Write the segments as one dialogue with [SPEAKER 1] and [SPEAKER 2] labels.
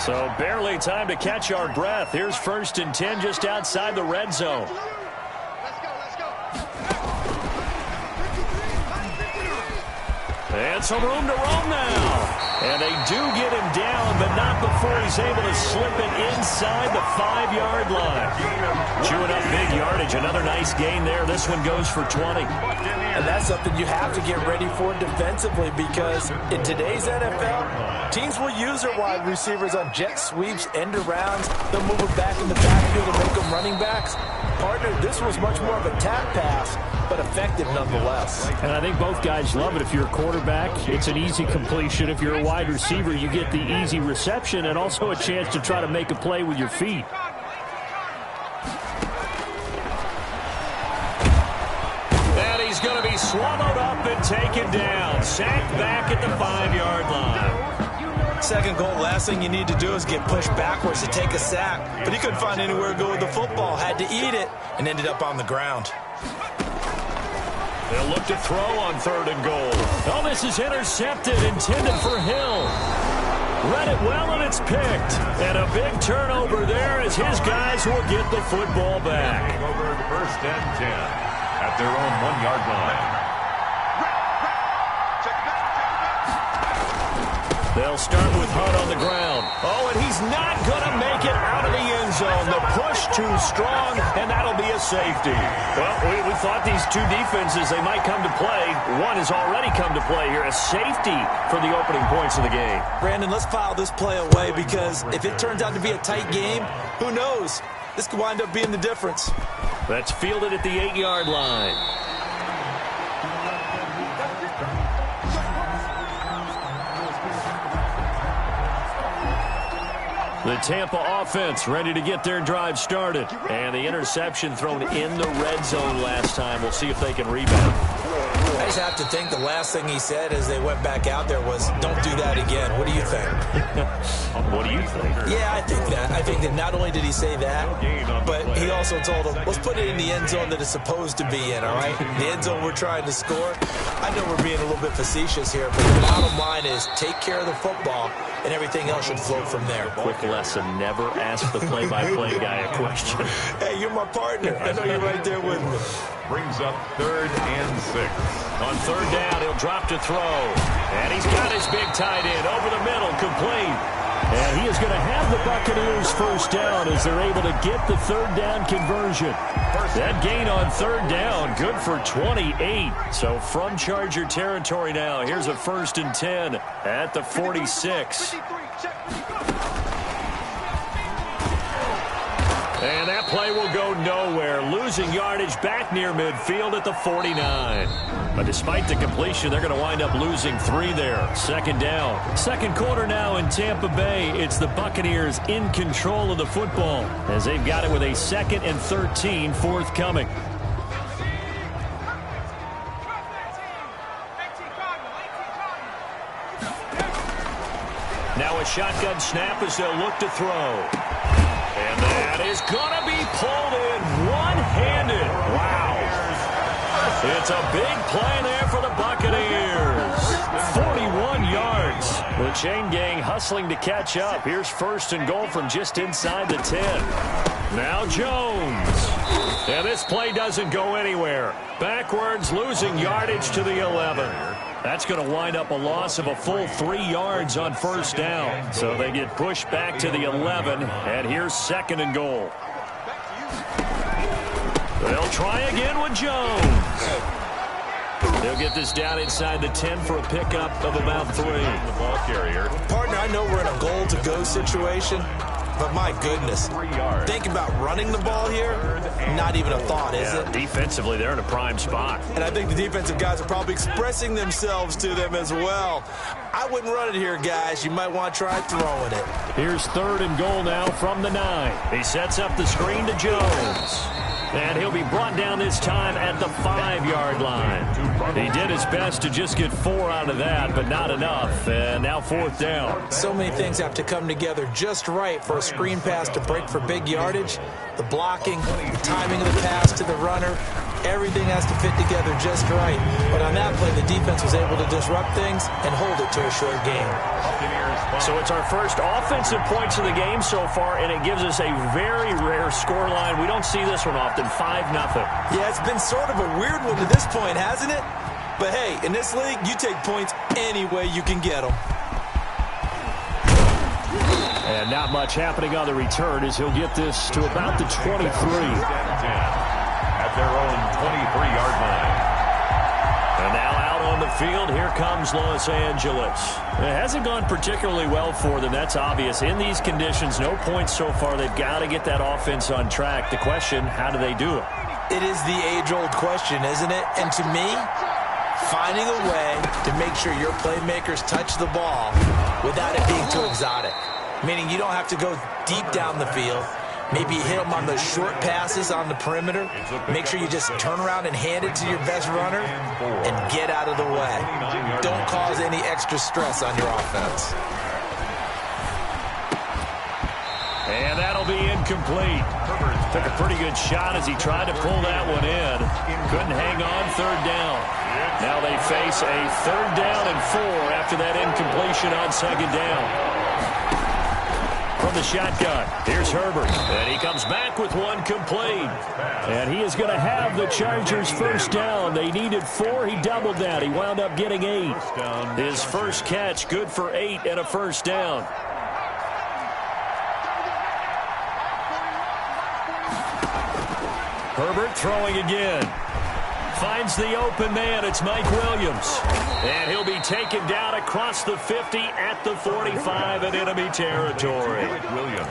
[SPEAKER 1] So barely time to catch our breath. Here's 1st and 10 just outside the red zone. And some room to roam now. And they do get him down, but not before he's able to slip it inside the 5-yard line. Chewing up big yardage. Another nice gain there. This one goes for 20.
[SPEAKER 2] And that's something you have to get ready for defensively, because in today's NFL, teams will use their wide receivers on jet sweeps, end arounds. They'll move them back in the backfield and make them running backs. Partner, this was much more of a tap pass, but effective nonetheless.
[SPEAKER 1] And I think both guys love it. If you're a quarterback, it's an easy completion. If you're a wide receiver, you get the easy reception and also a chance to try to make a play with your feet. And he's going to be swallowed up and taken down. Sacked back at the 5-yard line.
[SPEAKER 2] Second goal, last thing you need to do is get pushed backwards to take a sack. But he couldn't find anywhere to go with the football. Had to eat it and ended up on the ground.
[SPEAKER 1] They'll look to throw on 3rd and goal. Oh, this is intercepted, intended for Hill. Read it well, and it's picked. And a big turnover there as his guys will get the football back.
[SPEAKER 3] Over 1st and 10 at their own 1-yard line.
[SPEAKER 1] They'll start with Hunt on the ground. Oh, and he's not going to make it out of the end zone. The push too strong, and that'll be a safety. Well, we thought these two defenses, they might come to play. One has already come to play here. A safety for the opening points of the game.
[SPEAKER 2] Brandon, let's file this play away, because if it turns out to be a tight game, who knows? This could wind up being the difference.
[SPEAKER 1] That's fielded at the 8-yard line. The Tampa offense ready to get their drive started. And the interception thrown in the red zone last time. We'll see if they can rebound.
[SPEAKER 2] I just have to think the last thing he said as they went back out there was, don't do that again. What do you think?
[SPEAKER 1] What do you think?
[SPEAKER 2] Yeah, I think that. I think that not only did he say that, but he also told them, let's put it in the end zone that it's supposed to be in, all right? The end zone we're trying to score. I know we're being a little bit facetious here, but the bottom line is take care of the football, and everything else should flow from there.
[SPEAKER 1] Quick lesson, never ask the play-by-play guy a question.
[SPEAKER 2] Hey, you're my partner. I know you're right there with me.
[SPEAKER 3] Brings up 3rd and 6.
[SPEAKER 1] On 3rd down, he'll drop to throw. And he's got his big tight end over the middle, complete. And he is going to have the Buccaneers 1st down as they're able to get the 3rd down conversion. That gain on 3rd down, good for 28. So from Charger territory now, here's a 1st and 10 at the 46. And that play will go nowhere. Losing yardage back near midfield at the 49. But despite the completion, they're going to wind up losing 3 there. 2nd down. Second quarter now in Tampa Bay. It's the Buccaneers in control of the football as they've got it with a 2nd and 13 forthcoming. Now a shotgun snap as they'll look to throw. And that is going to be pulled in one-handed. Wow. It's a big play there for the Buccaneers. 41 yards. The chain gang hustling to catch up. Here's 1st and goal from just inside the 10. Now Jones. And this play doesn't go anywhere. Backwards, losing yardage to the 11. That's going to wind up a loss of a full 3 yards on 1st down. So they get pushed back to the 11, and here's 2nd and goal. They'll try again with Jones. They'll get this down inside the 10 for a pickup of about 3.
[SPEAKER 3] The ball carrier.
[SPEAKER 2] Partner, I know we're in a goal-to-go situation, but my goodness, think about running the ball here, not even a thought, is it?
[SPEAKER 1] Defensively, they're in a prime spot.
[SPEAKER 2] And I think the defensive guys are probably expressing themselves to them as well. I wouldn't run it here, guys. You might want to try throwing it.
[SPEAKER 1] Here's 3rd and goal now from the 9. He sets up the screen to Jones. And he'll be brought down this time at the 5-yard line. He did his best to just get 4 out of that, but not enough. And now 4th down.
[SPEAKER 2] So many things have to come together just right for a screen pass to break for big yardage. The blocking, the timing of the pass to the runner, Everything has to fit together just right. But on that play, the defense was able to disrupt things and hold it to a short game.
[SPEAKER 1] So it's our first offensive points of the game so far, and it gives us a very rare scoreline. We don't see this one often, 5-0.
[SPEAKER 2] Yeah, it's been sort of a weird one to this point, hasn't it? But hey, in this league, you take points any way you can get them.
[SPEAKER 1] And not much happening on the return as he'll get this to about the 23.
[SPEAKER 3] At their own 23-yard line.
[SPEAKER 1] And now out on the field, here comes Los Angeles. It hasn't gone particularly well for them, that's obvious. In these conditions, no points so far. They've got to get that offense on track. The question, how do they do it?
[SPEAKER 2] It is the age-old question, isn't it? And to me, finding a way to make sure your playmakers touch the ball without it being too exotic. Meaning you don't have to go deep down the field. Maybe hit them on those short passes on the perimeter. Make sure you just turn around and hand it to your best runner and get out of the way. Don't cause any extra stress on your offense.
[SPEAKER 1] And that'll be incomplete. Took a pretty good shot as he tried to pull that one in. Couldn't hang on, third down. Now they face a 3rd down and 4 after that incompletion on 2nd down. From the shotgun, here's Herbert, and he comes back with one complete. And he is going to have the Chargers' first down. They needed 4, he doubled that. He wound up getting 8. His first catch, good for 8 and a first down. Herbert throwing again. Finds the open man. It's Mike Williams. And he'll be taken down across the 50 at the 45 in enemy territory.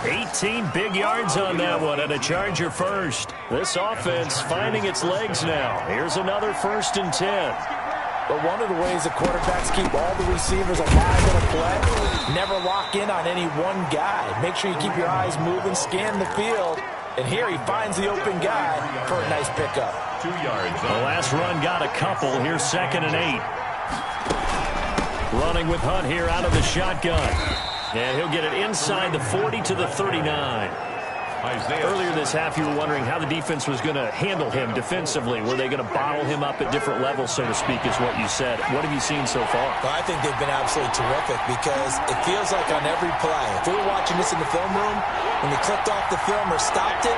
[SPEAKER 1] 18 big yards on that one and a Charger first. This offense finding its legs now. Here's another 1st and 10.
[SPEAKER 2] But one of the ways the quarterbacks keep all the receivers alive in a play, never lock in on any one guy. Make sure you keep your eyes moving, scan the field. And here he finds the open guy for a nice pickup.
[SPEAKER 3] 2 yards.
[SPEAKER 1] The last run got a couple. Here's 2nd and 8. Running with Hunt here out of the shotgun. And he'll get it inside the 40 to the 39. Earlier this half, you were wondering how the defense was going to handle him defensively. Were they going to bottle him up at different levels, so to speak, is what you said. What have you seen so far?
[SPEAKER 2] Well, I think they've been absolutely terrific because it feels like on every play, if we were watching this in the film room, when they clicked off the film or stopped it,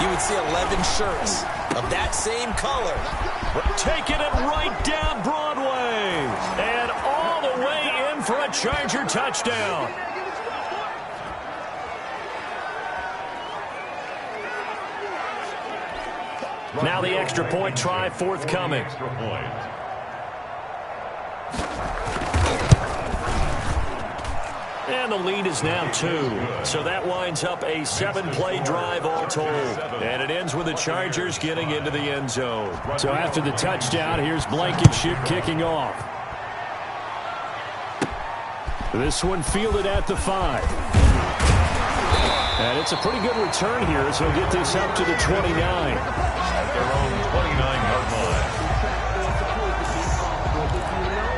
[SPEAKER 2] you would see 11 shirts of that same color.
[SPEAKER 1] Taking it right down Broadway. And all the way in for a Charger touchdown. Now the extra point try forthcoming. And the lead is now 2. So that winds up a 7-play drive all told. And it ends with the Chargers getting into the end zone. So after the touchdown, here's Blankenship kicking off. This one fielded at the 5. And it's a pretty good return here as he'll get this up to the 29.
[SPEAKER 3] At their own 29-yard line.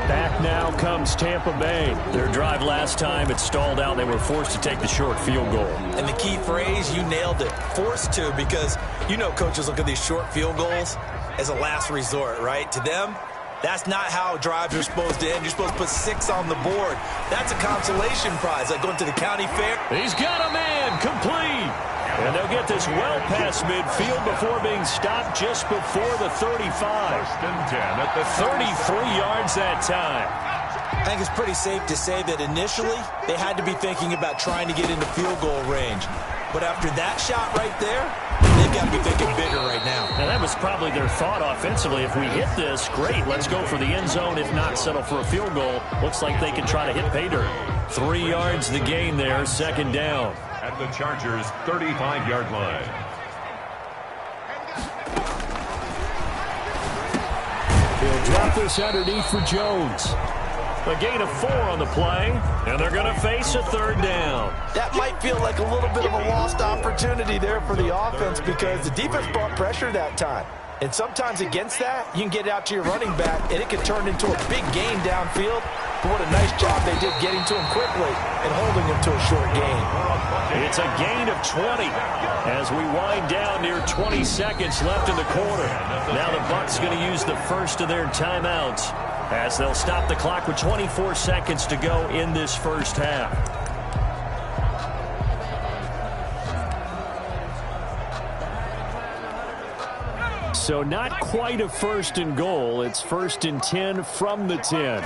[SPEAKER 1] Back now comes Tampa Bay. Their drive last time, it stalled out. They were forced to take the short field goal.
[SPEAKER 2] And the key phrase, you nailed it, forced to, because you know coaches look at these short field goals as a last resort, right? To them, that's not how drives are supposed to end. You're supposed to put 6 on the board. That's a consolation prize, like going to the county fair.
[SPEAKER 1] He's got a man, complete. And they'll get this well past midfield before being stopped just before the 35.
[SPEAKER 3] 1st and 10 at the
[SPEAKER 1] 33 yards that time.
[SPEAKER 2] I think it's pretty safe to say that initially they had to be thinking about trying to get into field goal range. But after that shot right there, they've got to be thinking bigger right now.
[SPEAKER 1] And that was probably their thought offensively. If we hit this, great, let's go for the end zone. If not, settle for a field goal. Looks like they can try to hit pay dirt. 3 yards the gain there, 2nd down.
[SPEAKER 3] At the Chargers' 35-yard line.
[SPEAKER 1] He'll drop this underneath for Jones. A gain of 4 on the play, and they're going to face a 3rd down.
[SPEAKER 2] That might feel like a little bit of a lost opportunity there for the offense because the defense brought pressure that time. And sometimes against that, you can get out to your running back, and it can turn into a big gain downfield. but what a nice job they did getting to him quickly and holding him to a short gain.
[SPEAKER 1] It's a gain of 20 as we wind down near 20 seconds left in the quarter. Now the Bucs going to use the first of their timeouts as they'll stop the clock with 24 seconds to go in this first half. So not quite a first and goal. It's first and 10 from the 10.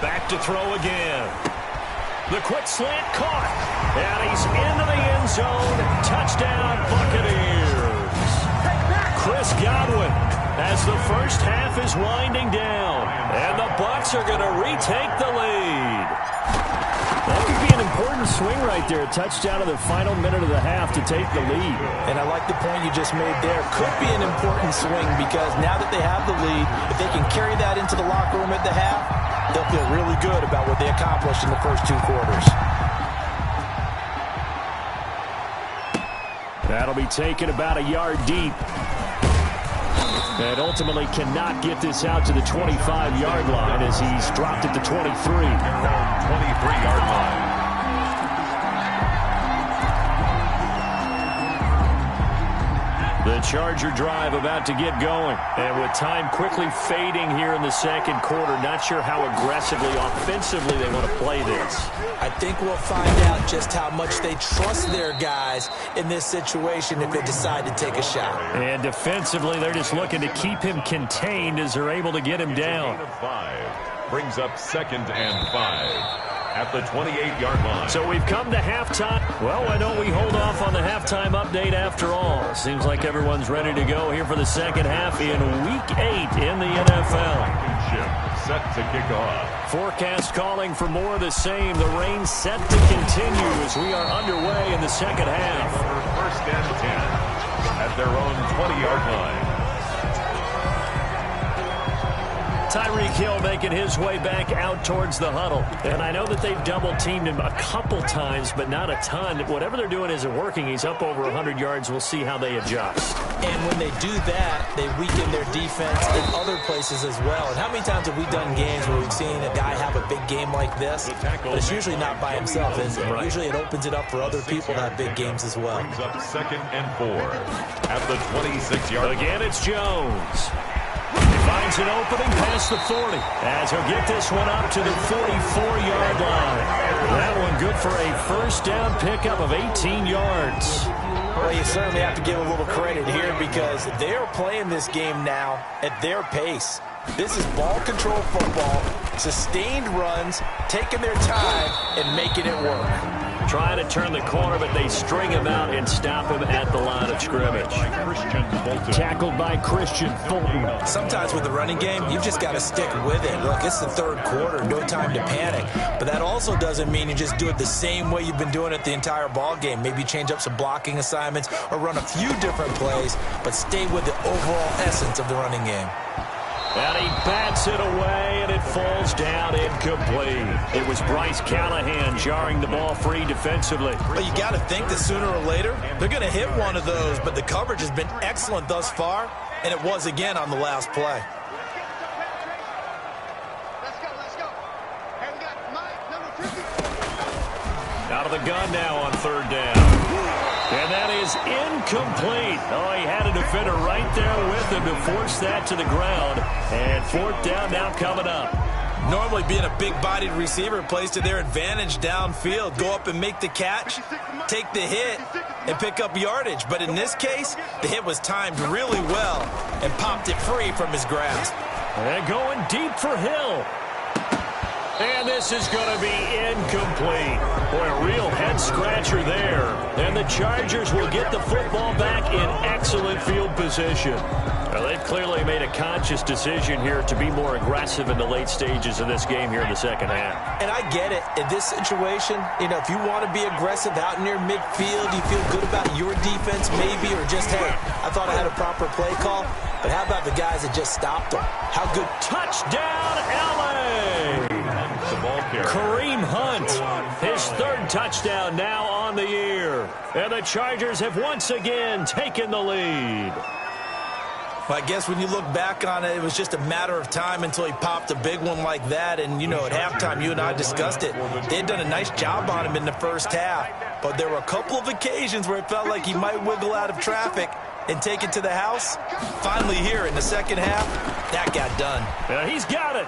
[SPEAKER 1] Back to throw again. The quick slant caught. And he's into the end zone. Touchdown, Buccaneers. Chris Godwin as the first half is winding down. And the Bucs are going to retake the lead. That would be an important swing right there. A touchdown in the final minute of the half to take the lead.
[SPEAKER 2] And I like the point you just made there. Could be an important swing because now that they have the lead, if they can carry that into the locker room at the half, they'll feel really good about what they accomplished in the first two quarters.
[SPEAKER 1] That'll be taken about a yard deep. And ultimately cannot get this out to the 25-yard line as he's dropped at the 23.
[SPEAKER 3] 23-yard line.
[SPEAKER 1] The Charger drive about to get going. And with time quickly fading here in the second quarter, not sure how aggressively, offensively they want to play this.
[SPEAKER 2] I think we'll find out just how much they trust their guys in this situation if they decide to take a shot.
[SPEAKER 1] And defensively, they're just looking to keep him contained as they're able to get him down.
[SPEAKER 3] 5 brings up 2nd and 5. At the 28-yard line.
[SPEAKER 1] So we've come to halftime. Well, why don't we hold off on the halftime update after all? Seems like everyone's ready to go here for the second half in Week 8 in the NFL.
[SPEAKER 3] Set to kick off.
[SPEAKER 1] Forecast calling for more of the same. The rain set to continue as we are underway in the second half.
[SPEAKER 3] First and 10 at their own 20-yard line.
[SPEAKER 1] Tyreek Hill making his way back out towards the huddle. And I know that they've double-teamed him a couple times, but not a ton. Whatever they're doing isn't working. He's up over 100 yards. We'll see how they adjust.
[SPEAKER 2] And when they do that, they weaken their defense in other places as well. And how many times have we done games where we've seen a guy have a big game like this? But it's usually not by himself, is it? Right. Usually it opens it up for other people to have big games as well.
[SPEAKER 3] Brings up 2nd and 4 at the 26-yard line.
[SPEAKER 1] Again, it's Jones. Finds an opening past the 40 as he'll get this one up to the 44-yard line. That one good for a first down pickup of 18 yards.
[SPEAKER 2] Well, you certainly have to give a little credit here because they are playing this game now at their pace. This is ball control football, sustained runs, taking their time and making it work.
[SPEAKER 1] Trying to turn the corner, but they string him out and stop him at the line of scrimmage. Tackled by Christian Fulton.
[SPEAKER 2] Sometimes with the running game, you've just got to stick with it. Look, it's the third quarter, no time to panic. But that also doesn't mean you just do it the same way you've been doing it the entire ball game. Maybe change up some blocking assignments or run a few different plays, but stay with the overall essence of the running game.
[SPEAKER 1] And he bats it away, and it falls down incomplete. It was Bryce Callahan jarring the ball free defensively.
[SPEAKER 2] But you got to think that sooner or later, they're going to hit one of those, but the coverage has been excellent thus far, and it was again on the last play.
[SPEAKER 4] Let's go. Hey, we got Mike, number 50.
[SPEAKER 1] Out of the gun now on third down. And that is incomplete. Oh, he had a defender right there with him to force that to the ground. And fourth down now coming up.
[SPEAKER 2] Normally being a big-bodied receiver plays to their advantage downfield. Go up and make the catch, take the hit, and pick up yardage. But in this case, the hit was timed really well and popped it free from his grasp.
[SPEAKER 1] And going deep for Hill. And this is going to be incomplete. Boy, a real head-scratcher there. And the Chargers will get the football back in excellent field position. Well, they've clearly made a conscious decision here to be more aggressive in the late stages of this game here in the second half.
[SPEAKER 2] And I get it. In this situation, if you want to be aggressive out near midfield, you feel good about your defense maybe, or just, hey, I thought I had a proper play call. But how about the guys that just stopped them? How good?
[SPEAKER 1] Touchdown, L.A.! Kareem Hunt, his third touchdown now on the year. And the Chargers have once again taken the lead.
[SPEAKER 2] Well, I guess when you look back on it, it was just a matter of time until he popped a big one like that. And, you know, at halftime, you and I discussed it. They had done a nice job on him in the first half. But there were a couple of occasions where it felt like he might wiggle out of traffic and take it to the house. Finally here in the second half, that got done.
[SPEAKER 1] Yeah, he's got it.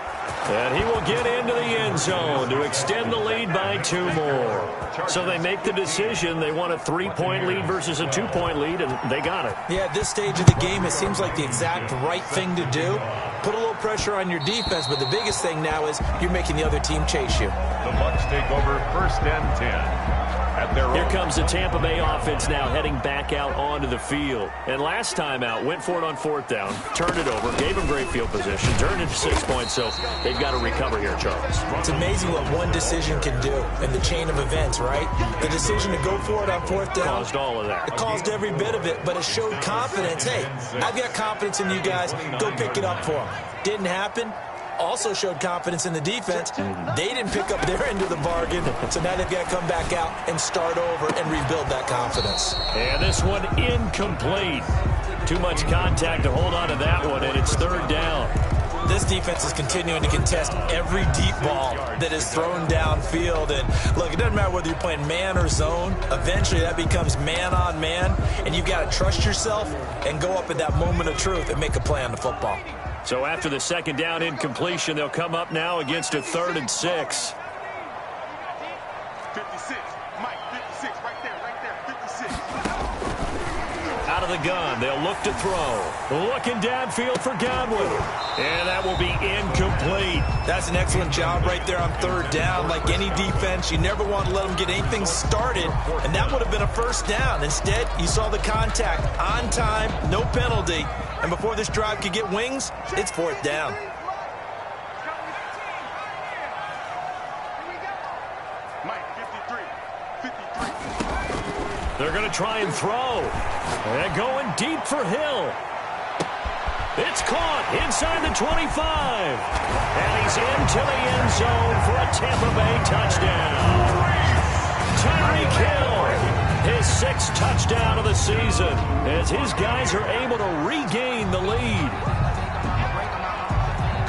[SPEAKER 1] And he will get into the end zone to extend the lead by 2 more. So they make the decision. They want a 3-point lead versus a 2-point lead, and they got it.
[SPEAKER 2] Yeah, at this stage of the game, it seems like the exact right thing to do. Put a little pressure on your defense, but the biggest thing now is you're making the other team chase you.
[SPEAKER 3] The Bucs take over 1st and 10.
[SPEAKER 1] Here comes the Tampa Bay offense now heading back out onto the field. And last time out, went for it on 4th down, turned it over, gave them great field position, turned into 6 points, so they've got to recover here, Charles.
[SPEAKER 2] It's amazing what one decision can do in the chain of events, right? The decision to go for it on 4th down.
[SPEAKER 1] Caused all of that.
[SPEAKER 2] It caused every bit of it, but it showed confidence. Hey, I've got confidence in you guys. Go pick it up for them. Didn't happen. Also showed confidence in the defense. They didn't pick up their end of the bargain, so now they've got to come back out and start over and rebuild that confidence.
[SPEAKER 1] And this one incomplete. Too much contact to hold on to that one, and it's 3rd down.
[SPEAKER 2] This defense is continuing to contest every deep ball that is thrown downfield. And look, it doesn't matter whether you're playing man or zone. Eventually that becomes man on man, and you've got to trust yourself and go up at that moment of truth and make a play on the football.
[SPEAKER 1] So after the 2nd down incompletion, they'll come up now against a 3rd and 6.
[SPEAKER 4] 56. Mike, 56. Right there. 56.
[SPEAKER 1] Out of the gun, they'll look to throw. Looking downfield for Godwin. And that will be incomplete.
[SPEAKER 2] That's an excellent job right there on 3rd down. Like any defense, you never want to let them get anything started, and that would have been a 1st down. Instead, you saw the contact on time, no penalty, and before this drive could get wings, it's 4th down.
[SPEAKER 4] Mike, 53.
[SPEAKER 1] They're going to try and throw. And going deep for Hill. It's caught inside the 25. And he's into the end zone for a Tampa Bay touchdown. Tyreek Hill, his 6th touchdown of the season, as his guys are able to regain the lead.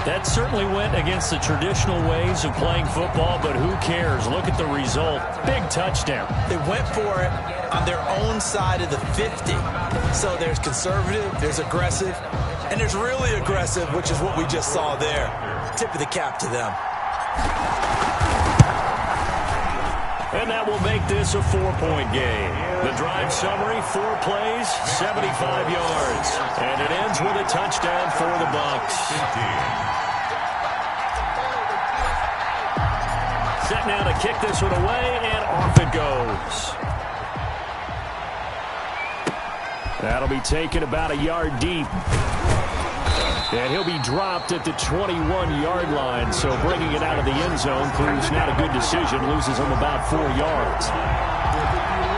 [SPEAKER 1] That certainly went against the traditional ways of playing football, but who cares? Look at the result. Big touchdown.
[SPEAKER 2] They went for it on their own side of the 50. So there's conservative, there's aggressive, and there's really aggressive, which is what we just saw there. Tip of the cap to them.
[SPEAKER 1] And that will make this a 4-point game. The drive summary, 4 plays, 75 yards. And it ends with a touchdown for the Bucs. Set now to kick this one away, and off it goes. That'll be taken about a yard deep. And he'll be dropped at the 21-yard line, so bringing it out of the end zone proves not a good decision, loses him about 4 yards.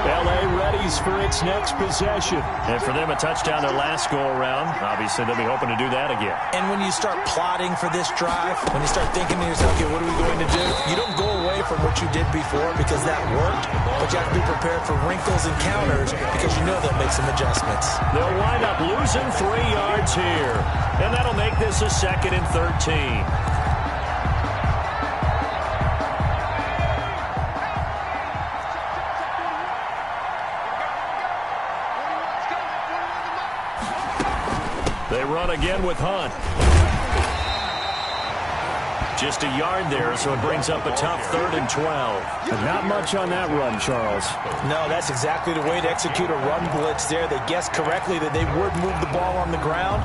[SPEAKER 1] L.A. readies for its next possession. And for them, a touchdown their last go-around. Obviously, they'll be hoping to do that again.
[SPEAKER 2] And when you start plotting for this drive, when you start thinking to yourself, okay, what are we going to do? You don't go away from what you did before because that worked, but you have to be prepared for wrinkles and counters because you know they'll make some adjustments.
[SPEAKER 1] They'll wind up losing 3 yards here. And that'll make this a 2nd and 13. They run again with Hunt. Just a yard there, so it brings up a tough 3rd and 12.
[SPEAKER 5] And not much on that run, Charles.
[SPEAKER 2] No, that's exactly the way to execute a run blitz there. They guessed correctly that they would move the ball on the ground,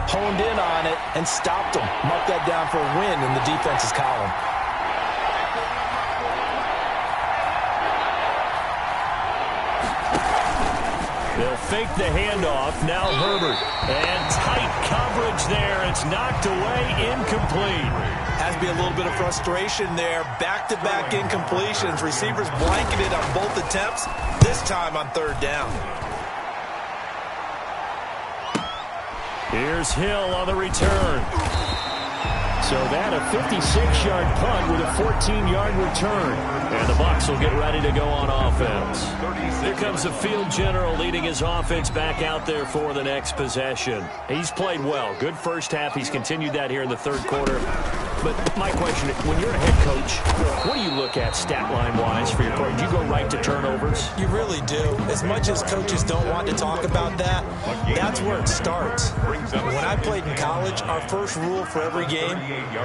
[SPEAKER 2] honed in on it, and stopped them. Mark that down for a win in the defense's column.
[SPEAKER 1] They'll fake the handoff. Now Herbert. And tight coverage there. It's knocked away, incomplete.
[SPEAKER 2] Has to be a little bit of frustration there. Back-to-back incompletions. Receivers blanketed on both attempts, this time on 3rd down.
[SPEAKER 1] Here's Hill on the return.
[SPEAKER 5] So that a 56-yard punt with a 14-yard return. And the Bucs will get ready to go on offense. Here comes the field general leading his offense back out there for the next possession. He's played well. Good first half. He's continued that here in the third quarter. But my question, when you're a head coach, what do you look at stat line-wise for your coach? Do you go right to turnovers?
[SPEAKER 2] You really do. As much as coaches don't want to talk about that, that's where it starts. When I played in college, our first rule for every game,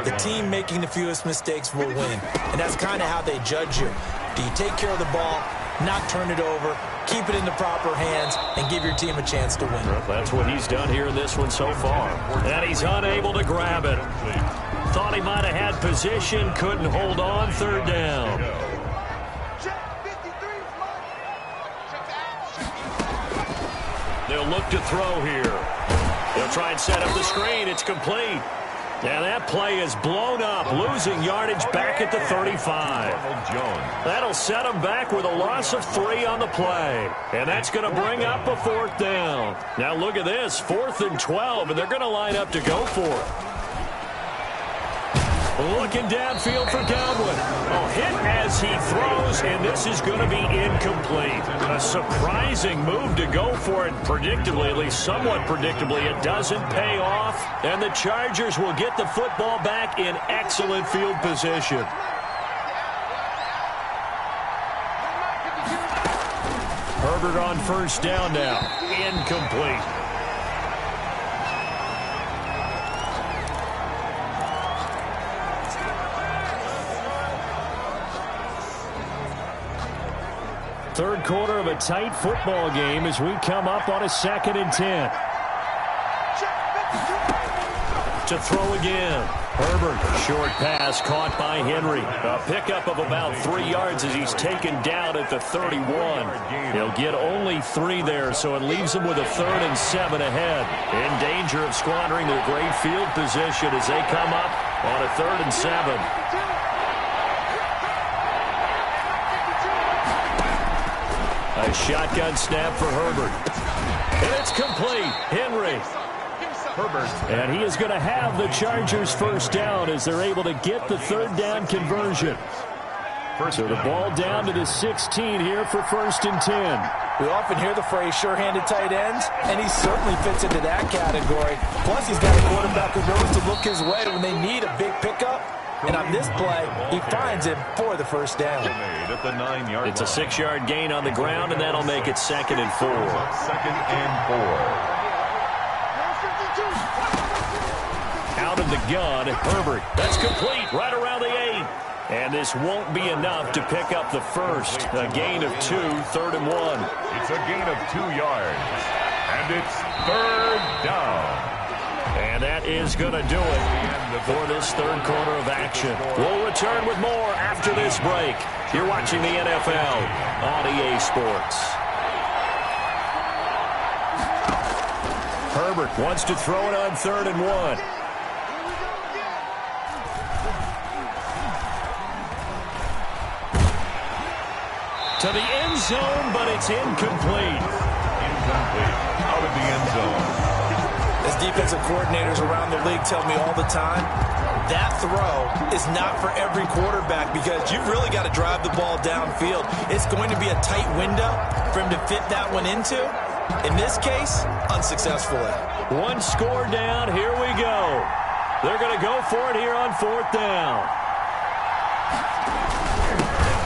[SPEAKER 2] the team making the fewest mistakes will win. And that's kind of how they judge you. Do you take care of the ball, not turn it over, keep it in the proper hands, and give your team a chance to win?
[SPEAKER 1] Well, that's what he's done here in this one so far. And he's unable to grab it. Thought he might have had position, couldn't hold on, third down. They'll look to throw here. They'll try and set up the screen. It's complete. And that play is blown up, losing yardage back at the 35. That'll set them back with a loss of 3 on the play. And that's going to bring up a 4th down. Now look at this, 4th and 12, and they're going to line up to go for it. Looking downfield for Godwin. Oh, hit as he throws, and this is going to be incomplete. A surprising move to go for it, predictably, at least somewhat predictably. It doesn't pay off, and the Chargers will get the football back in excellent field position. Herbert on first down now. Incomplete. Third quarter of a tight football game as we come up on a 2nd and 10. To throw again. Herbert, short pass caught by Henry. A pickup of about 3 yards as he's taken down at the 31. He'll get only 3 there, so it leaves him with a 3rd and 7 ahead. In danger of squandering their great field position as they come up on a 3rd and 7. A shotgun snap for Herbert. And it's complete. Henry. Herbert. And he is going to have the Chargers first down as they're able to get the 3rd down conversion. So the ball down to the 16 here for 1st and 10.
[SPEAKER 2] We often hear the phrase sure-handed tight ends, and he certainly fits into that category. Plus, he's got a quarterback who knows to look his way when they need a big pickup. And on this play, he finds him for the first down.
[SPEAKER 1] It's a 6-yard gain on the ground, and that'll make it 2nd and 4.
[SPEAKER 3] 2nd and 4.
[SPEAKER 1] Out of the gun, Herbert. That's complete right around the 8. And this won't be enough to pick up the first. A gain of 2, 3rd and 1.
[SPEAKER 3] It's a gain of 2 yards. And it's 3rd down.
[SPEAKER 1] And that is going to do it for this third quarter of action. We'll return with more after this break. You're watching the NFL on EA Sports. Herbert wants to throw it on 3rd and 1. To the end zone, but it's incomplete.
[SPEAKER 3] Incomplete. Out of the end zone.
[SPEAKER 2] As defensive coordinators around the league tell me all the time, that throw is not for every quarterback because you've really got to drive the ball downfield. It's going to be a tight window for him to fit that one into. In this case, unsuccessfully.
[SPEAKER 1] 1 score down. Here we go. They're going to go for it here on 4th down.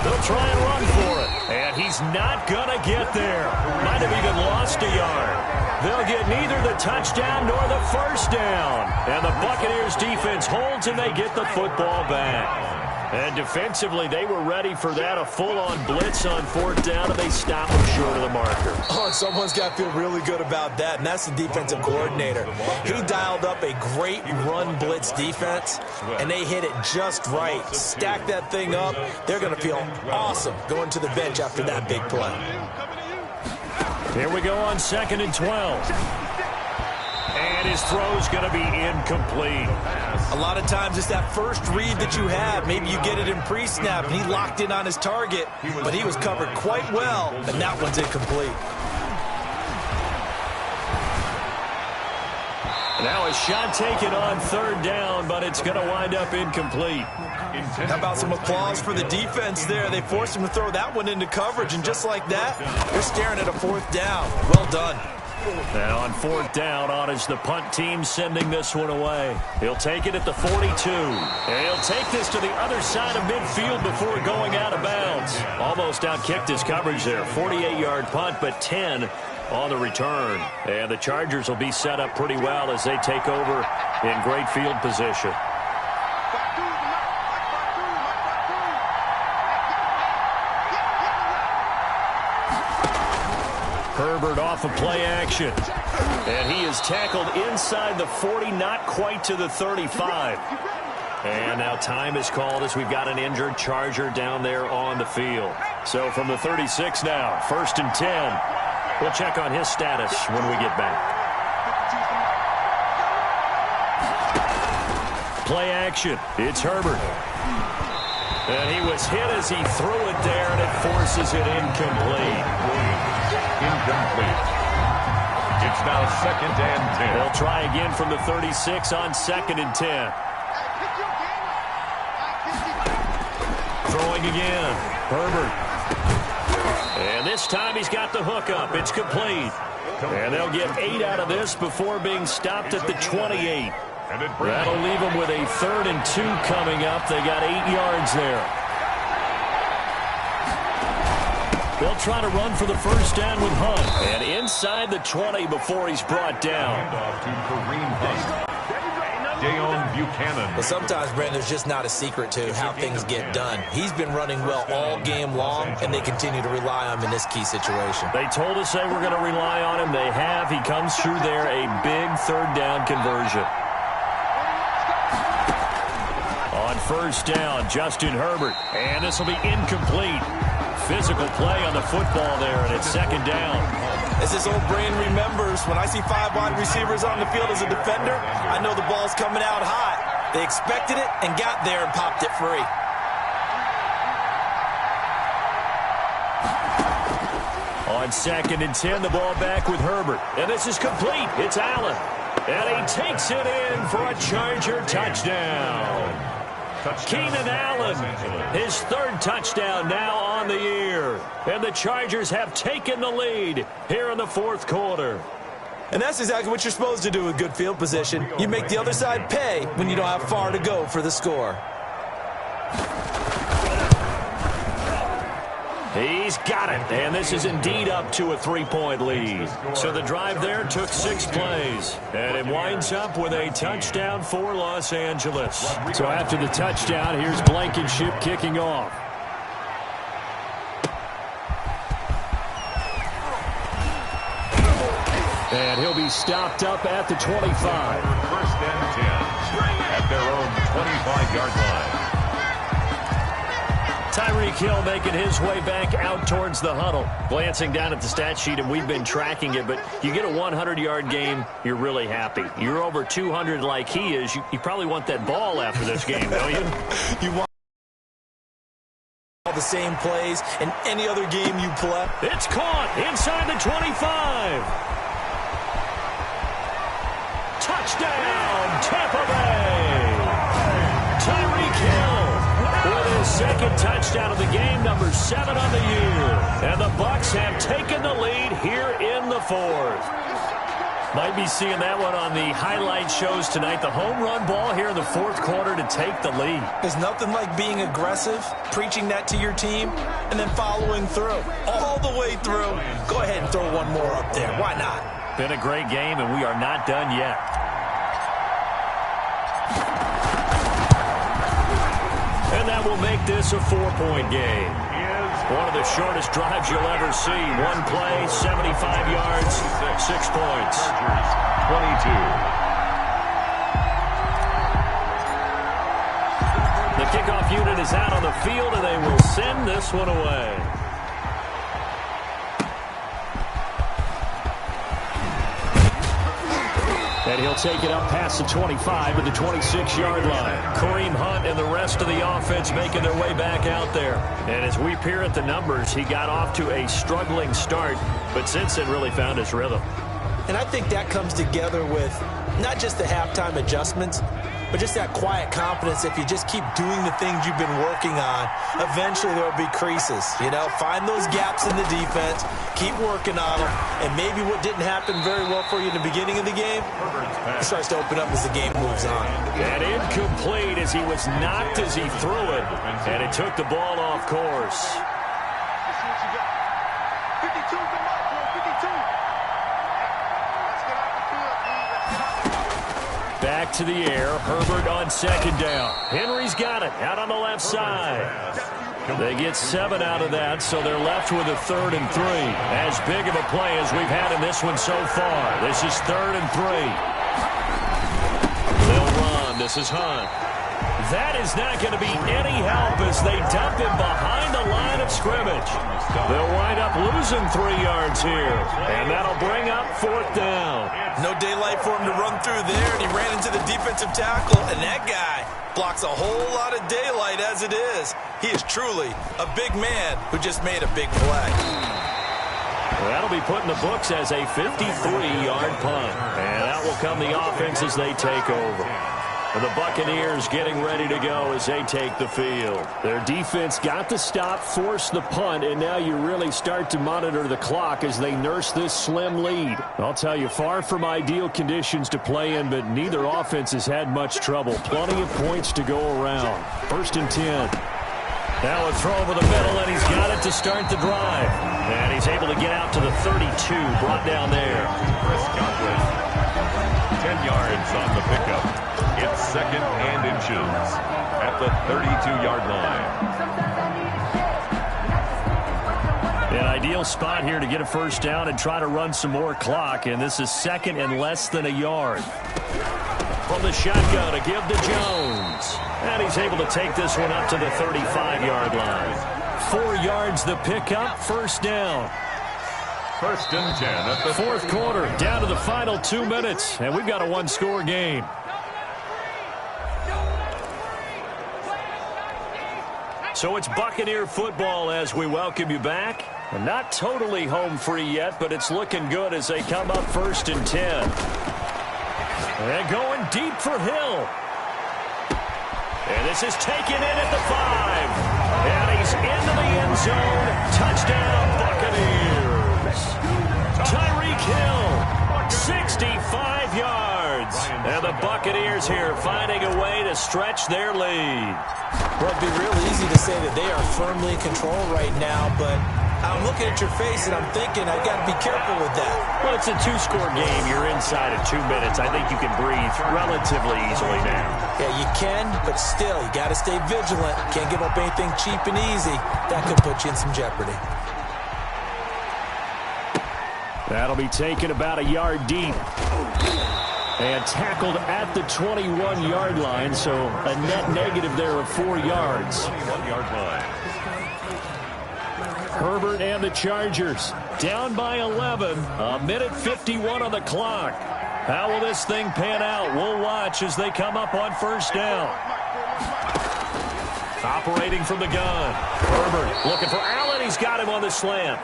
[SPEAKER 1] They'll try and run for it. And he's not going to get there. Might have even lost a yard. They'll get neither the touchdown nor the first down. And the Buccaneers defense holds and they get the football back. And defensively, they were ready for that, a full-on blitz on 4th down, and they stop him short of the marker.
[SPEAKER 2] Oh, and someone's got to feel really good about that, and that's the defensive coordinator. He dialed up a great run blitz defense, and they hit it just right. Stack that thing up. They're going to feel awesome going to the bench after that big play.
[SPEAKER 1] Here we go on 2nd and 12. And his throw's going to be incomplete.
[SPEAKER 2] A lot of times it's that first read that you have. Maybe you get it in pre-snap, and he locked in on his target, but he was covered quite well, and that one's incomplete.
[SPEAKER 5] Now a shot taken on third down, but it's going to wind up incomplete.
[SPEAKER 2] How about some applause for the defense there? They forced him to throw that one into coverage, and just like that, they're staring at a fourth down. Well done.
[SPEAKER 5] And on fourth down, on is the punt team sending this one away. He'll take it at the 42. And he'll take this to the other side of midfield before going out of bounds. Almost outkicked his coverage there. 48-yard punt, but 10 on the return. And the Chargers will be set up pretty well as they take over in great field position. Herbert off of play action. And he is tackled inside the 40, not quite to the 35. And now time is called as we've got an injured Charger down there on the field. So from the 36 now, 1st and 10. We'll check on his status when we get back. Play action. It's Herbert. And he was hit as he threw it there, and it forces it incomplete.
[SPEAKER 3] Incomplete. It's now 2nd and 10.
[SPEAKER 5] They'll try again from the 36 on 2nd and 10. Throwing again. Herbert. And this time he's got the hook up. It's complete. And they'll get 8 out of this before being stopped at the 28. That'll leave them with a 3rd and 2 coming up. They got 8 yards there. They'll try to run for the first down with Hunt. And inside the 20 before he's brought down.
[SPEAKER 3] Off to Kareem Hunt. Deon Buchanan.
[SPEAKER 2] But sometimes, Brandon, there's just not a secret to how things get done. He's been running well all game long, and they continue to rely on him in this key situation.
[SPEAKER 5] They told us they were going to rely on him. They have. He comes through there, a big 3rd down conversion. On 1st down, Justin Herbert. And this will be incomplete. Physical play on the football there, and it's 2nd down.
[SPEAKER 2] As this old brain remembers, when I see 5 wide receivers on the field as a defender, I know the ball's coming out hot. They expected it and got there and popped it free.
[SPEAKER 5] On 2nd and 10, the ball back with Herbert. And this is complete. It's Allen. And he takes it in for a Charger touchdown. Keenan Allen, his 3rd touchdown now on the year. And the Chargers have taken the lead here in the 4th quarter.
[SPEAKER 2] And that's exactly what you're supposed to do with good field position. You make the other side pay when you don't have far to go for the score.
[SPEAKER 5] He's got it, and this is indeed up to a 3-point lead. So the drive there took 6 plays, and it winds up with a touchdown for Los Angeles. So after the touchdown, here's Blankenship kicking off. And he'll be stopped up at the 25.
[SPEAKER 3] 1st and 10 at their own 25-yard line.
[SPEAKER 5] Tyreek Hill making his way back out towards the huddle. Glancing down at the stat sheet, and we've been tracking it, but you get a 100-yard game, you're really happy. You're over 200 like he is, you probably want that ball after this game, don't you?
[SPEAKER 2] You want all the same plays in any other game you play.
[SPEAKER 5] It's caught inside the 25. Touchdown, Tampa Bay. Tyreek Hill with his 2nd touchdown of the game, number 7 on the year. And the Bucs have taken the lead here in the 4th. Might be seeing that one on the highlight shows tonight. The home run ball here in the 4th quarter to take the lead.
[SPEAKER 2] There's nothing like being aggressive, preaching that to your team, and then following through. All the way through. Go ahead and throw one more up there. Why not?
[SPEAKER 5] Been a great game, and we are not done yet. And that will make this a 4-point game. One of the shortest drives you'll ever see. One play, 75 yards, 6 points.
[SPEAKER 3] 22.
[SPEAKER 5] The kickoff unit is out on the field, and they will send this one away. And he'll take it up past the 25 at the 26-yard line. Kareem Hunt and the rest of the offense making their way back out there. And as we peer at the numbers, he got off to a struggling start, but since then really found his rhythm.
[SPEAKER 2] And I think that comes together with not just the halftime adjustments, but just that quiet confidence. If you just keep doing the things you've been working on, eventually there will be creases. You know, find those gaps in the defense, keep working on them, and maybe what didn't happen very well for you in the beginning of the game, it starts to open up as the game moves on.
[SPEAKER 5] And incomplete as he was knocked as he threw it, and it took the ball off course. Back to the air. Herbert on second down. Henry's got it out on the left side. They get 7 out of that, so they're left with a 3rd and 3. As big of a play as we've had in this one so far. This is 3rd and 3. They'll run. This is Hunt. That is not going to be any help as they dump him behind the line of scrimmage. They'll wind up losing 3 yards here, and that'll bring up 4th down.
[SPEAKER 2] No daylight for him to run through there, and he ran into the defensive tackle, and that guy blocks a whole lot of daylight as it is. He is truly a big man who just made a big play.
[SPEAKER 5] That'll be put in the books as a 53-yard punt, and out will come the offense as they take over. And the Buccaneers getting ready to go as they take the field. Their defense got the stop, forced the punt, and now you really start to monitor the clock as they nurse this slim lead. I'll tell you, far from ideal conditions to play in, but neither offense has had much trouble. Plenty of points to go around. 1st and 10. Now a throw over the middle, and he's got it to start the drive. And he's able to get out to the 32, brought down there.
[SPEAKER 3] 10 yards on the pickup. It's 2nd and inches at the 32-yard line.
[SPEAKER 5] An ideal spot here to get a 1st down and try to run some more clock, and this is 2nd and less than a yard. From the shotgun, a give to Jones. And he's able to take this one up to the 35-yard line. 4 yards the pickup, 1st down.
[SPEAKER 3] 1st and 10 at the
[SPEAKER 5] 4th quarter, down to the final 2 minutes, and we've got a 1-score game. So it's Buccaneer football as we welcome you back. Not totally home free yet, but it's looking good as they come up 1st and 10. And going deep for Hill. And this is taken in at the 5. And he's into the end zone. Touchdown, Buccaneers. Tyreek Hill, 65 yards. And the Buccaneers here finding a way to stretch their lead.
[SPEAKER 2] Well, it'd be real easy to say that they are firmly in control right now, but I'm looking at your face and I'm thinking I got to be careful with that.
[SPEAKER 5] Well, it's a 2-score game. You're inside of 2 minutes. I think you can breathe relatively easily now.
[SPEAKER 2] Yeah, you can, but still, you got to stay vigilant. Can't give up anything cheap and easy. That could put you in some jeopardy.
[SPEAKER 5] That'll be taken about a yard deep. And tackled at the 21-yard line, so a net negative there of 4 yards.
[SPEAKER 3] 21-yard line.
[SPEAKER 5] Herbert and the Chargers down by 11. A minute 51 on the clock. How will this thing pan out? We'll watch as they come up on 1st down. Operating from the gun. Herbert looking for Allen. He's got him on the slant.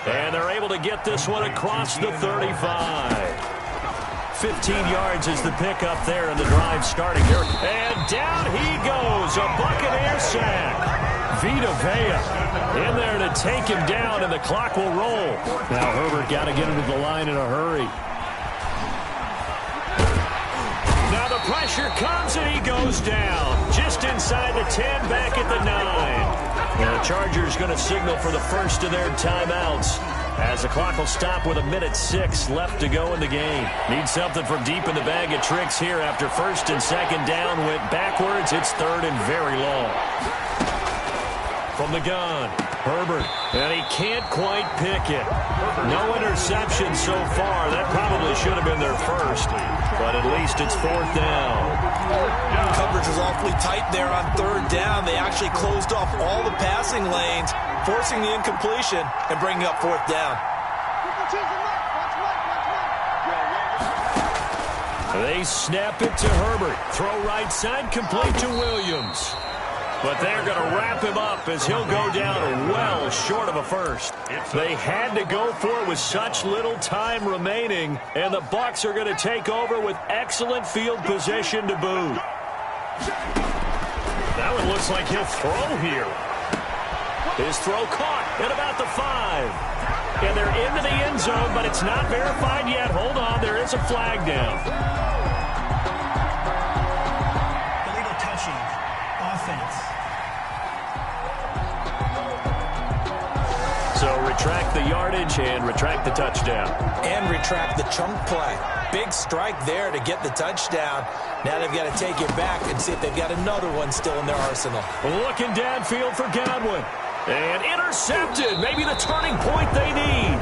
[SPEAKER 5] And they're able to get this one across the 35. 15 yards is the pickup there, and the drive starting here. And down he goes, a Buccaneer sack. Vita Vea in there to take him down, and the clock will roll. Now Herbert got to get into the line in a hurry. Now the pressure comes, and he goes down. Just inside the 10, back at the 9. And the Chargers going to signal for the first of their timeouts, as the clock will stop with a minute 6 left to go in the game. Need something from deep in the bag of tricks here after 1st and 2nd down went backwards. It's 3rd and very long. From the gun, Herbert, and he can't quite pick it. No interception so far. That probably should have been their first, but at least it's 4th down.
[SPEAKER 2] Coverage was awfully tight there on 3rd down. They actually closed off all the passing lanes, forcing the incompletion and bringing up 4th down.
[SPEAKER 5] They snap it to Herbert. Throw right side, complete to Williams. But they're going to wrap him up as he'll go down well short of a first. They had to go for it with such little time remaining, and the Bucs are going to take over with excellent field position to boot. That one looks like he'll throw here. His throw caught at about the 5. And they're into the end zone, but it's not verified yet. Hold on, there is a flag down.
[SPEAKER 6] Illegal touching. Offense.
[SPEAKER 5] So retract the yardage and retract the touchdown.
[SPEAKER 2] And retract the chunk play. Big strike there to get the touchdown. Now they've got to take it back and see if they've got another one still in their arsenal.
[SPEAKER 5] Looking downfield for Godwin. And intercepted. Maybe the turning point they need.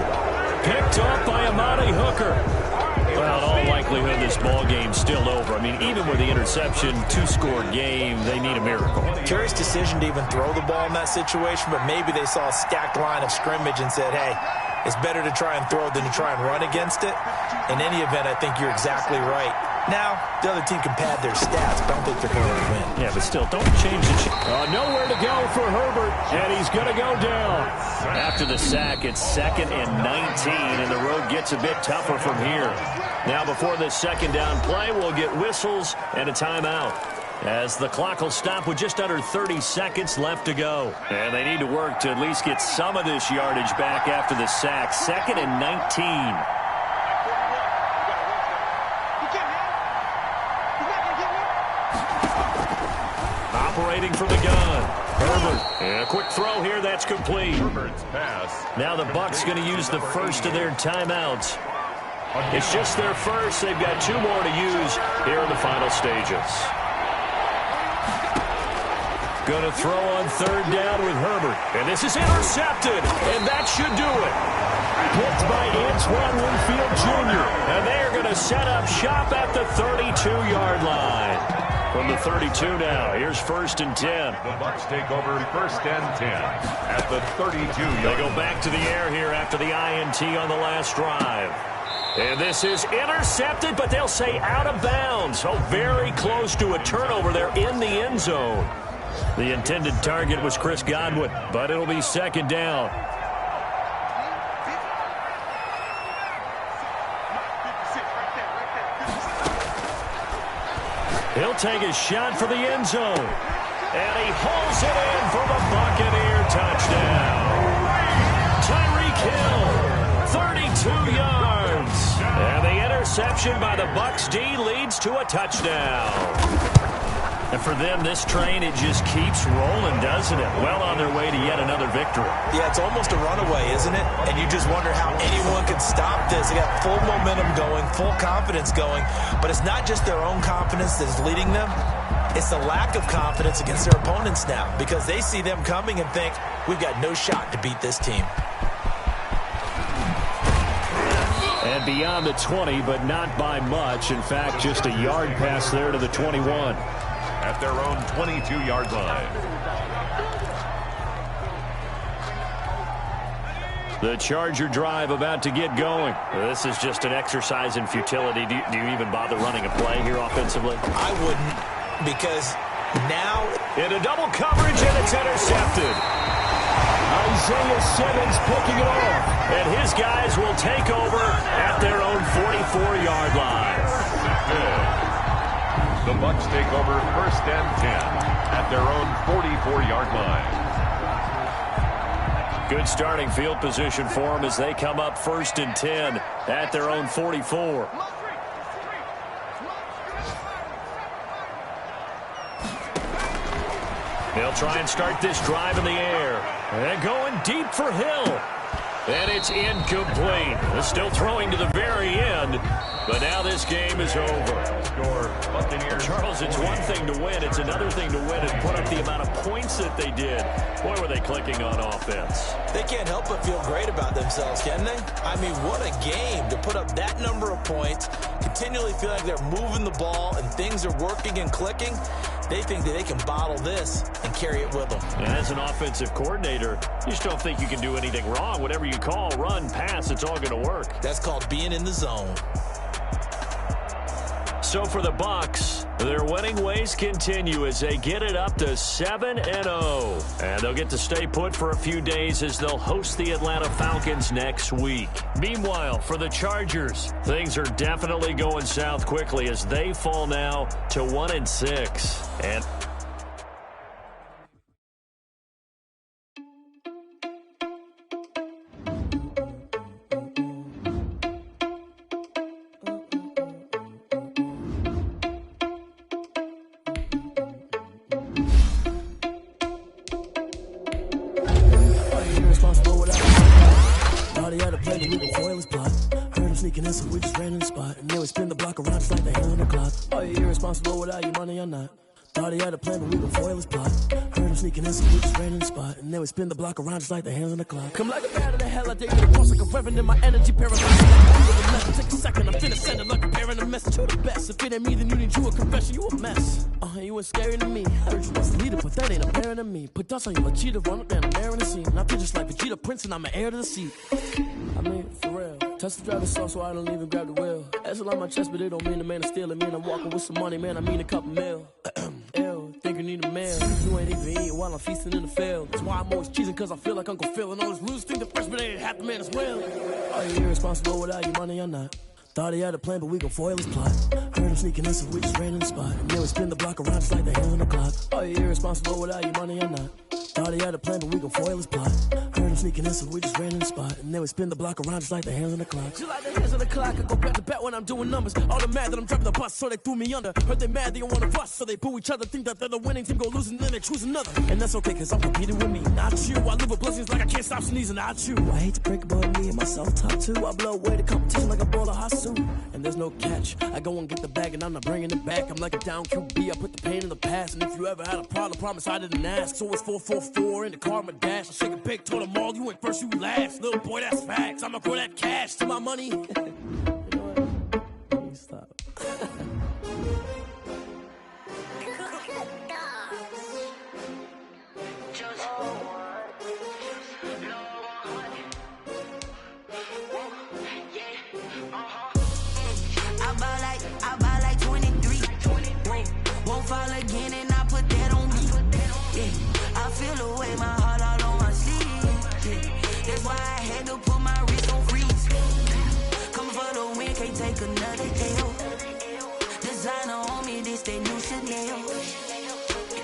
[SPEAKER 5] Picked up by Amani Hooker. Well, in all likelihood, this ball game's still over. I mean, even with the interception, 2-score game, they need a miracle.
[SPEAKER 2] Curious decision to even throw the ball in that situation, but maybe they saw a stacked line of scrimmage and said, hey, it's better to try and throw than to try and run against it. In any event, I think you're exactly right. Now, the other team can pad their stats, but I don't think they're going to win.
[SPEAKER 5] Yeah, but still, don't change the nowhere to go for Herbert, and he's going to go down. After the sack, it's 2nd and 19, and the road gets a bit tougher from here. Now, before this second down play, we'll get whistles and a timeout, as the clock will stop with just under 30 seconds left to go. And they need to work to at least get some of this yardage back after the sack. 2nd and 19. Operating from the gun. Herbert. And a quick throw here. That's complete.
[SPEAKER 3] Herbert's pass.
[SPEAKER 5] Now the Bucs going to use the first of their timeouts. It's just their first. They've got 2 more to use here in the final stages. Going to throw on 3rd down with Herbert. And this is intercepted. And that should do it. Picked by Antoine Winfield Jr. And they are going to set up shop at the 32-yard line. From the 32 now, here's 1st and 10.
[SPEAKER 3] The Bucs take over 1st and 10 at the 32-yard line.
[SPEAKER 5] They go back to the air here after the INT on the last drive. And this is intercepted, but they'll say out of bounds. So very close to a turnover there in the end zone. The intended target was Chris Godwin, but it'll be 2nd down. He'll take a shot for the end zone. And he hauls it in for the Buccaneer touchdown. Tyreek Hill, 32 yards. And the interception by the Bucs D leads to a touchdown. And for them, this train, it just keeps rolling, doesn't it? Well on their way to yet another victory.
[SPEAKER 2] Yeah, it's almost a runaway, isn't it? And you just wonder how anyone can stop this. They got full momentum going, full confidence going. But it's not just their own confidence that's leading them. It's the lack of confidence against their opponents now, because they see them coming and think, we've got no shot to beat this team.
[SPEAKER 5] And beyond the 20, but not by much. In fact, just a yard pass there to the 21.
[SPEAKER 3] At their own 22-yard line.
[SPEAKER 5] The Charger drive about to get going. This is just an exercise in futility. Do you even bother running a play here offensively?
[SPEAKER 2] I wouldn't, because now...
[SPEAKER 5] Into double coverage, and it's intercepted. Isaiah Simmons picking it off. And his guys will take over at their own 44-yard line.
[SPEAKER 3] Good. The Bucs take over 1st and 10 at their own 44-yard line.
[SPEAKER 5] Good starting field position for them as they come up 1st and 10 at their own 44. They'll try and start this drive in the air. And going deep for Hill. And it's incomplete. They're still throwing to the very end. But now this game is over. Charles, it's one thing to win. It's another thing to win and put up the amount of points that they did. Boy, were they clicking on offense.
[SPEAKER 2] They can't help but feel great about themselves, can they? I mean, what a game to put up that number of points, continually feel like they're moving the ball and things are working and clicking. They think that they can bottle this and carry it with them.
[SPEAKER 5] And as an offensive coordinator, you just don't think you can do anything wrong. Whatever you call, run, pass, it's all going to work.
[SPEAKER 2] That's called being in the zone.
[SPEAKER 5] So for the Bucs, Their winning ways continue as they get it up to 7-0. And they'll get to stay put for a few days as they'll host the Atlanta Falcons next week. Meanwhile, for the Chargers, things are definitely going south quickly as they fall now to 1-6. And
[SPEAKER 7] sneaking in, so we just ran in the spot. And then we spin the block around just like the hell in the clock. Are you irresponsible without your money or not? Thought he had a plan, but we gon' foil his plot. Heard him sneaking in, so we just ran in the spot. And then we spin the block around just like the hands on the clock. Come like a bat of the hell, I dig it across like a reverend in my energy paralyzed. Take a second, I'm finna send it like a parent a message. You the best, if it ain't me, then you need you a confession, you a mess. You ain't scary to me. Heard you was a leader, but that ain't apparent to me. Put dust on you like cheetah, run up down the air in the scene. I feel just like Vegeta Prince, and I'm an heir to the seat. I mean, for real. Touch the driver's sauce, so I don't even grab the wheel. That's on my chest, but it don't mean the man is stealing. Mean I'm walking with some money, man, I mean a couple mil. Ew, think you need a meal. You ain't even eating while I'm feasting in the field. That's why I'm always cheesing, cause I feel like Uncle Phil. And all those losers think the freshman ain't half the man as well. Are you irresponsible without your money or not? Thought he had a plan, but we gon' foil his plot. Heard him sneaking in, so we just ran in the spot. And then we spin the block around just like the hands on the clock. Are you irresponsible without your money or not? Thought he had a plan, but we gon' foil his plot. Heard him sneaking in, so we just ran in the spot. And then we spin the block around just like the hands on the clock. Just like the hands on the clock, I go back to back when I'm doing numbers. All the mad that I'm dropping the bus, so they threw me under. Heard they mad, they don't wanna bust, so they boo each other. Think that they're the winning team, go losing, then they choose another. And that's okay, cause I'm competing with me, not you. I live with blessings like I can't stop sneezing, not you. I hate to break it, but me and myself top two. I blow away the competition like a ball of hot soup. And there's no catch, I go and get the bag and I'm not bringing it back. I'm like a down QB, I put the pain in the past. And if you ever had a problem, promise I didn't ask. So it's 4-4-4 in the car, my dash. I shake a big, told them all, you ain't first, you last. Little boy, that's facts, I'ma throw that cash to my money. You know what? Let me stop.
[SPEAKER 8] I buy like 23. Won't fall again and I put that on me. Yeah, I feel away my heart all on my sleeve. Yeah, that's why I had to put my wrist on freeze. Coming for the win, can't take another L. Designer on me, this that new Chanel.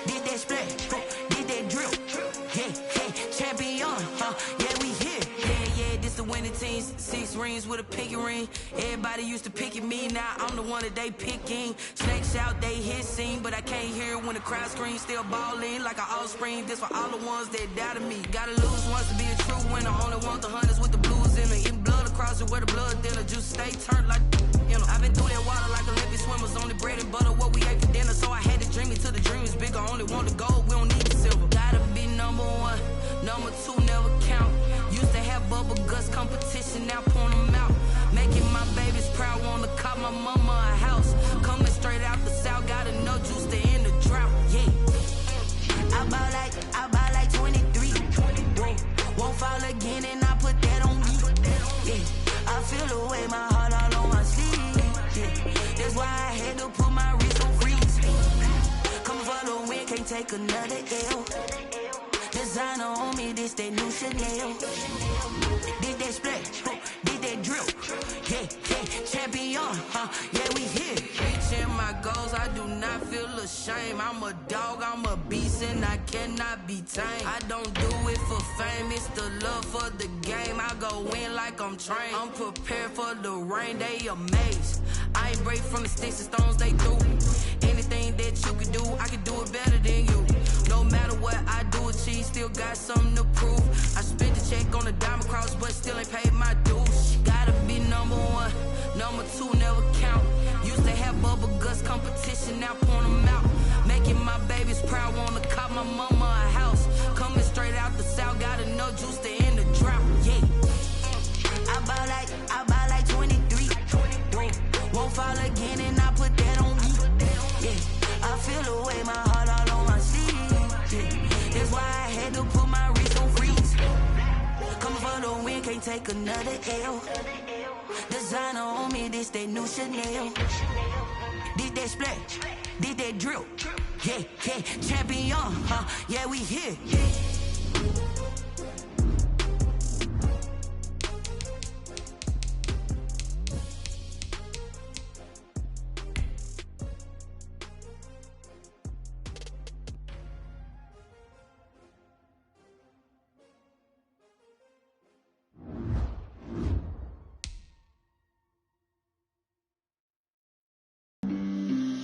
[SPEAKER 8] Did that splash, did that drill. Yeah, champion, yeah, we here. Yeah, this the winning team. 6 rings with a pinky ring. Everybody used to picking me, now I'm the one that they picking. Snakes out, they hissing, but I can't hear when the crowd screams. Still balling like an offspring. This for all the ones that doubted me. Gotta lose once to be a true winner. Only want the hunters with the blues in it. Eating blood across it where the blood dinner. Juice stay turned like, you know. I've been through that water like Olympic swimmers. Only bread and butter, what we ate for dinner. So I had to dream it till the dream is bigger. Only want the gold, we don't need the silver. Gotta be number 1, number 2 never count. Used to have bubble guts competition, now point them out. Making my babies proud, wanna cop my mama a house. Coming straight out the south, got enough juice to end the drought, yeah. I buy like 23. Won't fall again and I put that on me. Yeah, I feel away my heart all on my sleeve. Yeah, that's why I had to put my wrist on freeze. Coming for the win, can't take another L. Designer on me, this that new Chanel. Did that splash, did that drill. Yeah, champion, yeah, we here. Reaching my goals, I do not feel ashamed. I'm a dog, I'm a beast, and I cannot be tamed. I don't do it for fame, it's the love for the game. I go in like I'm trained. I'm prepared for the rain, they amazed. I ain't break from the sticks and stones they threw. Anything that you can do, I can do it better than you. No matter what I do, achieve, still got something to prove. I spent the check on the diamond cross, but still ain't paid my dues. Gotta be number 1, number 2 never count. Used to have bubble guts competition, now point them out. Making my babies proud, wanna cop my mama a house. Coming straight out the south, got enough juice to end the drought, yeah. I buy like 23. Won't fall again and I put that on me. Yeah, I feel away my heart all on my sleeve. Yeah, that's why I had to put my wrist on freeze. Coming for the win, can't take another L. Designer on me, this that new Chanel. Did that splash, did that drill. Yeah, yeah, champion, yeah, we here.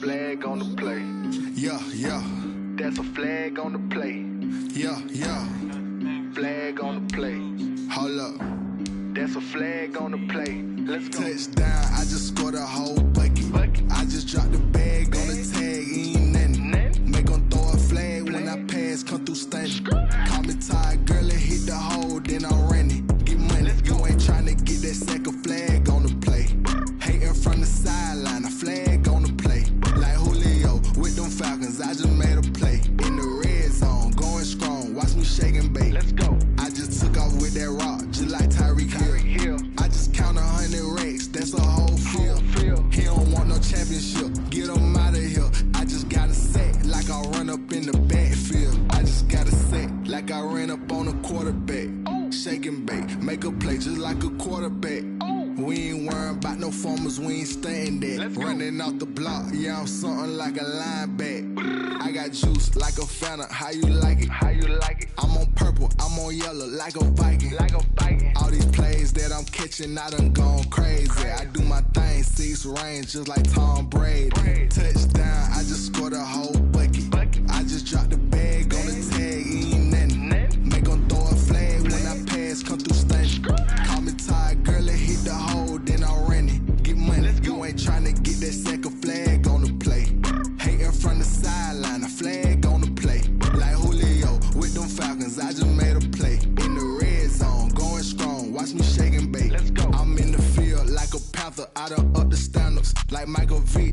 [SPEAKER 9] Flag on the play.
[SPEAKER 10] Yeah, yeah.
[SPEAKER 9] That's a flag on the play.
[SPEAKER 10] Yeah, yeah.
[SPEAKER 9] Flag on the play.
[SPEAKER 10] Hold up.
[SPEAKER 9] That's a flag on the play. Let's go.
[SPEAKER 10] Touchdown, I just scored a whole bucket. I just dropped the bag on the tag, ain't nothing. Make 'em throw a flag when I pass, come through stunning. Call me tired, girl, it hit the hole, then I'm running. Get money, you ain't tryna get that second flag on the play. Hating from the sideline, a flag on the play. Like Julio with them Falcons, I just made a play. In the red zone, going strong, watch me shake and bake.
[SPEAKER 9] Let's go.
[SPEAKER 10] I just took off with that rock, just like Tyreek Hill. I just count 100 racks, that's a whole field. He don't want no championship, get him out of here. I just got a set, like I run up in the backfield. I just got a set, like I ran up on a quarterback. Shake and bake, make a play just like a quarterback. We ain't worrying about no formers, we ain't staying there. Running off the block, yeah, I'm something like a linebacker. I got juice like a Fanta, how you like it?
[SPEAKER 9] How you like it?
[SPEAKER 10] I'm on purple, I'm on yellow, like a Viking.
[SPEAKER 9] Like a Viking.
[SPEAKER 10] All these plays that I'm catching, I done gone crazy. I do my thing, 6 range, just like Tom Brady. Touchdown, I just scored a whole bucket. I just dropped the bag on the tag, ain't nothing. Make 'em throw a flag when I pass, come through stunning. Call me tired, girl, it hit the hole, then I'm running. Get money, you ain't tryna get that second flag on the play. Hating from the sideline, a flag on the play. Like Julio with them Falcons, I just made a play. In the red zone, going strong, watch me shake and bake.
[SPEAKER 9] Let's go.
[SPEAKER 10] I'm in the field like a Panther, I done up the standards, like Michael V.